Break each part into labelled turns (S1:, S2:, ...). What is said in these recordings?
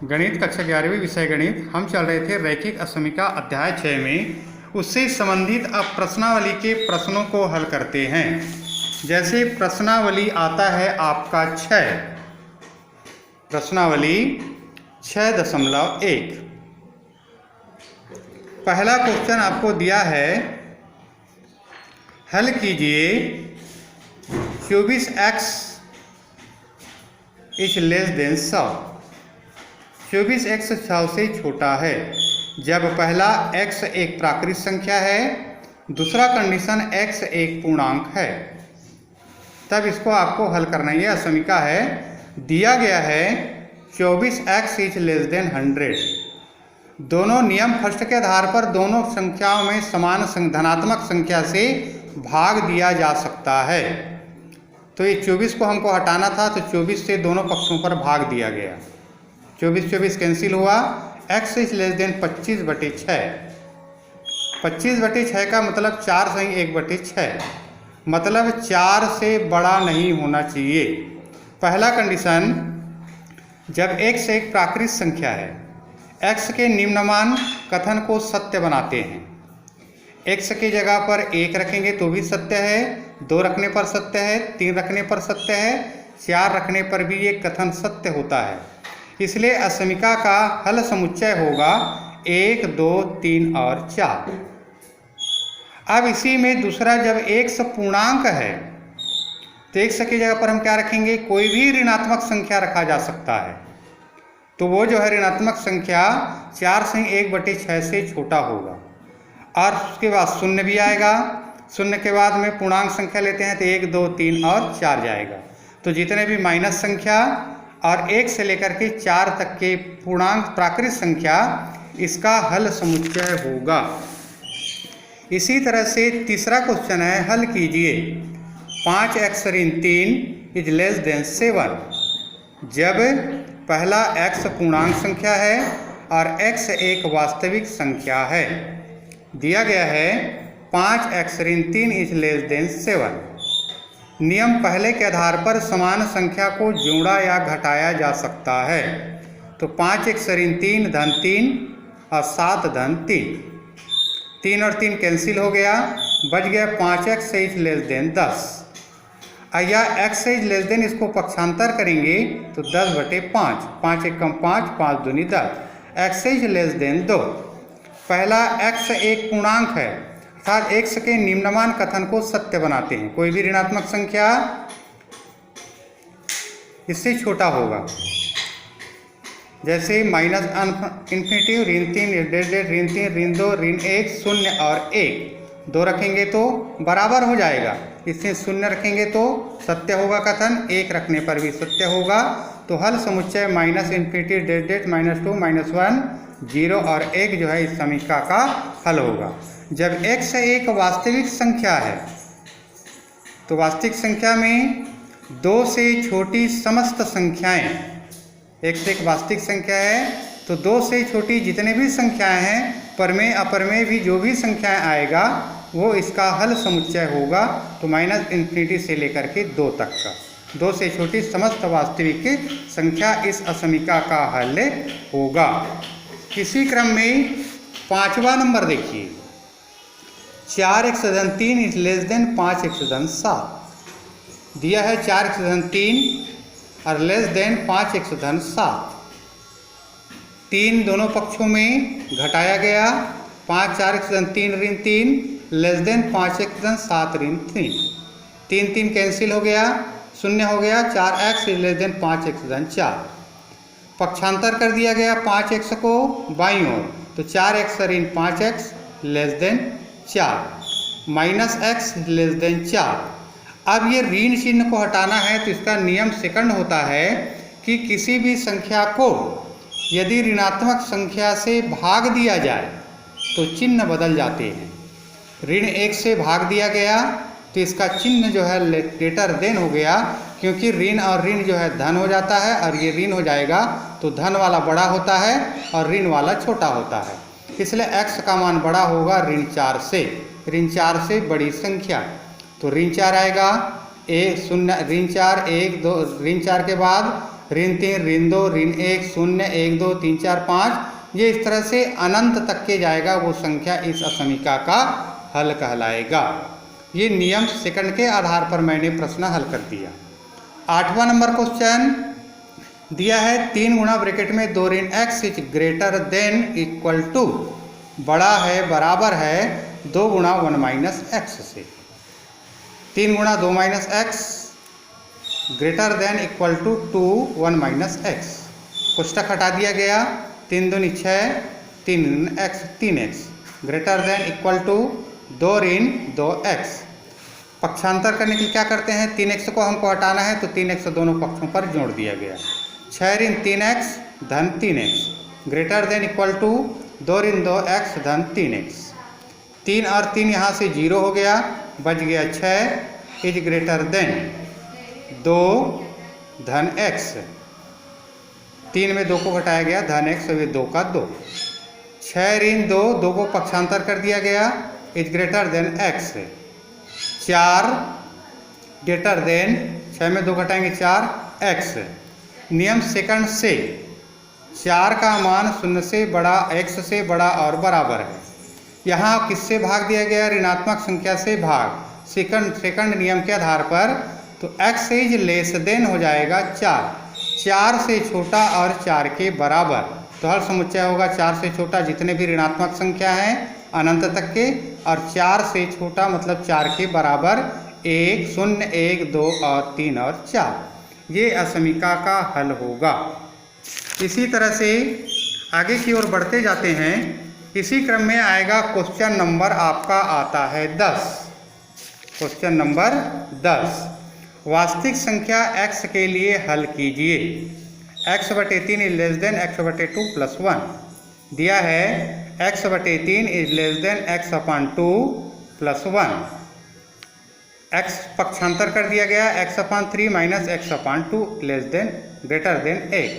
S1: गणित कक्षा 11वीं विषय गणित। हम चल रहे थे रैखिक असमीका अध्याय 6 में। उससे संबंधित अब प्रश्नावली के प्रश्नों को हल करते हैं। जैसे प्रश्नावली आता है आपका 6, प्रश्नावली 6.1। पहला क्वेश्चन आपको दिया है, हल कीजिए 24x is less than 100। 24x 100 से छोटा है जब पहला x एक प्राकृत संख्या है, दूसरा कंडीशन x एक पूर्णांक है, तब इसको आपको हल करना है। यह असमीका है, दिया गया है 24x इज लेस देन 100। दोनों नियम फर्स्ट के आधार पर दोनों संख्याओं में समान धनात्मक संख्या से भाग दिया जा सकता है। तो ये 24 को हमको हटाना था, तो 24 से दोनों पक्षों पर भाग दिया गया। 24 कैंसिल हुआ। x is less than 25/6। 25/6 का मतलब 4 सही 1/6, मतलब 4 से बड़ा नहीं होना चाहिए। पहला कंडीशन, जब x एक प्राकृत संख्या है, x के निम्नमान कथन को सत्य बनाते हैं। x की जगह पर 1 रखेंगे तो भी सत्य है, 2 रखने पर सत्य है, 3 रखने पर सत्य है, 4 रखने पर भी ये कथन सत्य होता है। इसलिए असमीका का हल समुच्चय होगा 1, 2, 3 और 4। अब इसी में दूसरा, जब x पूर्णांक है तो x की जगह पर हम क्या रखेंगे, कोई भी ऋणात्मक संख्या रखा जा सकता है। तो वो जो है ऋणात्मक संख्या 4 से 1/6 से छोटा होगा। और उसके बाद शून्य भी आएगा। शून्य के बाद में पूर्णांक संख्या लेते हैं तो 1, 2, 3 और 4 जाएगा। तो जितने भी माइनस संख्या और 1 से लेकर के 4 तक के पूर्णांक प्राकृत संख्या, इसका हल समुच्चय होगा। इसी तरह से तीसरा क्वेश्चन है, हल कीजिए 5x ऋण 3 इज लेस देन 7। जब पहला x पूर्णांक संख्या है और x एक वास्तविक संख्या है। दिया गया है 5x ऋण 3 इज लेस देन 7। नियम पहले के आधार पर समान संख्या को जोड़ा या घटाया जा सकता है। तो 5x ऋण 3 धन 3 और 7 धन 3। 3 और 3 कैंसिल हो गया, बच गया 5x इज लेस देन 10। या x इज लेस देन, इसको पक्षांतर करेंगे तो 10/5। 5 1 5, 5 दूनी 10। x is less than 2। पहला x एक पूर्णांक है, अर्थात x के निम्नमान कथन को सत्य बनाते हैं। कोई भी ऋणात्मक संख्या इससे छोटा होगा, जैसे माइनस इन्फिनिटी ऋण 3 ऋण 3 ऋण 2 ऋण 1 0 और 1। 2 रखेंगे तो बराबर हो जाएगा, इससे 0 रखेंगे तो सत्य होगा कथन, 1 रखने पर भी सत्य होगा। तो हल समुच्चय माइनस इन्फिनिटी -2 -1 0 और 1 जो है इस समीका का हल होगा। जब x एक वास्तविक संख्या है, तो वास्तविक संख्या में 2 से छोटी समस्त संख्याएं, x एक वास्तविक संख्या है तो 2 से छोटी जितने भी संख्याएं हैं, परमेय अपरमेय भी जो भी संख्याएं आएगा वो इसका हल समुच्चय होगा। तो माइनस इन्फिनिटी से लेकर के 2 तक का 2 से छोटी समस्त वास्तविक संख्या इस असमीका का हल होगा। इसी क्रम में 5वां नंबर देखिए, 4x धन 3 इज लेस देन 5x धन 7। दिया है 4x धन 3 और लेस देन 5x धन 7। 3 दोनों पक्षों में घटाया गया, 5 4x धन 3 ऋण 3 लेस देन 5x धन 7 ऋण 3। 3 3 कैंसिल हो गया, 0 हो गया, 4x is less than 5x धन 4। पक्षांतर कर दिया गया 5x को बाईं ओर, तो 4x ऋण 5x less than 4 minus x less than 4। अब ये ऋण चिन्ह को हटाना है, तो इसका नियम सेकंड होता है कि किसी भी संख्या को यदि ऋणात्मक संख्या से भाग दिया जाए तो चिन्ह बदल जाते हैं। ऋण 1 से भाग दिया गया तो इसका चिन्ह जो है लेटर देन हो गया, क्योंकि ऋण और ऋण जो है धन हो जाता है, और ये ऋण हो जाएगा तो धन वाला बड़ा होता है और ऋण वाला छोटा होता है। इसलिए x का मान बड़ा होगा ऋण 4 से। ऋण 4 से बड़ी संख्या, तो ऋण 4 आएगा, 0 ऋण 4 1 2 ऋण 4 के बाद ऋण 3 ऋण 2 ऋण 1 0 1 2 3 4 5, ये इस तरह से अनंत तक के जाएगा, वो संख्या इस असमीका का हल कहलाएगा। ये नियम सेकंड के आधार पर मैंने प्रश्न हल कर दिया। 8वां नंबर क्वेश्चन दिया है 3 गुणा ब्रैकेट में 2 ऋण x is greater than equal to, बड़ा है बराबर है 2 गुणा 1 माइनस एक्स से। 3 गुणा 2 minus X greater than equal to 2 1 minus X. कोष्टक हटा दिया गया, 3 दूनी 6 3 x 3x greater than equal to 2 ऋण 2x। पक्षांतर करने के लिए क्या करते हैं, 3x को हमको हटाना है तो 3x दोनों पक्षों पर जोड़ दिया गया। 6 ऋण 3x धन 3x greater than equal to 2 ऋण 2x धन 3x। 3 और 3 यहाँ से 0 हो गया, बच गया 6 इज ग्रेटर देन 2 धन x। 3 में 2 को घटाया गया धन x, तो ये 2 का 2। 6 ऋण 2 2 को पक्षांतर कर दिया गया is greater then x। 4 greater than 6 में 2 घटाएंगे 4 x। नियम सेकंड से 4 का मान 0 से बड़ा x से बड़ा और बराबर है। यहाँ किससे भाग दिया गया, ऋणात्मक संख्या से भाग। सेकंड नियम के आधार पर तो x इज लेस देन हो जाएगा 4 से छोटा और 4 के बराबर। तो हर समुच्चय होगा 4 से छोटा जितने भी ऋणात्मक संख्या हैं अनंत तक के, और 4 से छोटा मतलब 4 के बराबर 1 0 1 2 और 3 और 4। ये असमीका का हल होगा। इसी तरह से आगे की ओर बढ़ते जाते हैं। इसी क्रम में आएगा क्वेश्चन नंबर आपका आता है 10। क्वेश्चन नंबर 10, वास्तविक संख्या x के लिए हल कीजिए। x/3 is less than x/2 plus 1 दिया है। x/3 is less than x/2 plus 1। x पक्षांतर कर दिया गया, x/3 minus x/2 less than greater than 1।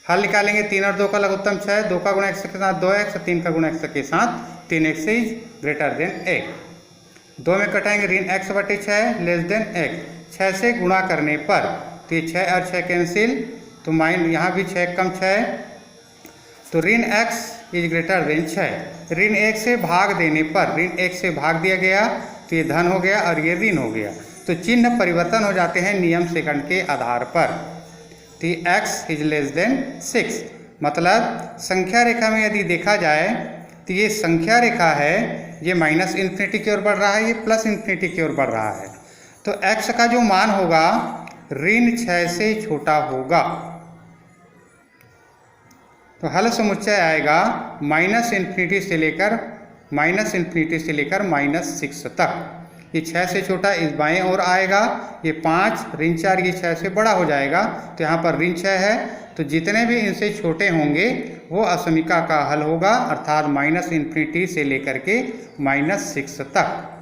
S1: हल निकालेंगे, 3 और 2 का लघुत्तम 6, 2 का गुणा x के साथ 2x, 3 का गुणा x के साथ 3x इज ग्रेटर देन 1। 2 में कटाएंगे ऋण x/6 लेस देन 1। 6 से गुणा करने पर तो ये 6 और 6 कैंसिल, तो यहाँ भी 6 कम 6, तो ऋण x इज ग्रेटर देन 6। ऋण 1 से भाग देने पर, ऋण 1 से भाग दिया गया तो ये धन हो गया और ये ऋण हो गया, तो चिन्ह परिवर्तन हो जाते हैं नियम सेकंड के आधार पर। तो x इज लेस देन 6, मतलब संख्या रेखा में यदि देखा जाए तो ये संख्या रेखा है, ये माइनस इन्फिनिटी की ओर बढ़ रहा है, ये प्लस इन्फिनिटी की ओर बढ़ रहा है। तो x का जो मान होगा ऋण 6 से छोटा होगा। तो हल समुच्चय आएगा माइनस इन्फिनिटी से लेकर -6 तक। ये 6 से छोटा इस बाएं ओर आएगा, ये 5 ऋण 4 ये 6 से बड़ा हो जाएगा, तो यहाँ पर ऋण 6 है, तो जितने भी इनसे छोटे होंगे वो असमीका का हल होगा, अर्थात -इन्फिनिटी से लेकर के -6 तक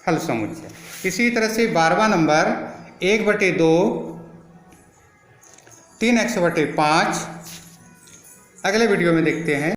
S1: हल समुच्चय। इसी तरह से 12वां नंबर 1/2 3x/5 अगले वीडियो में देखते हैं।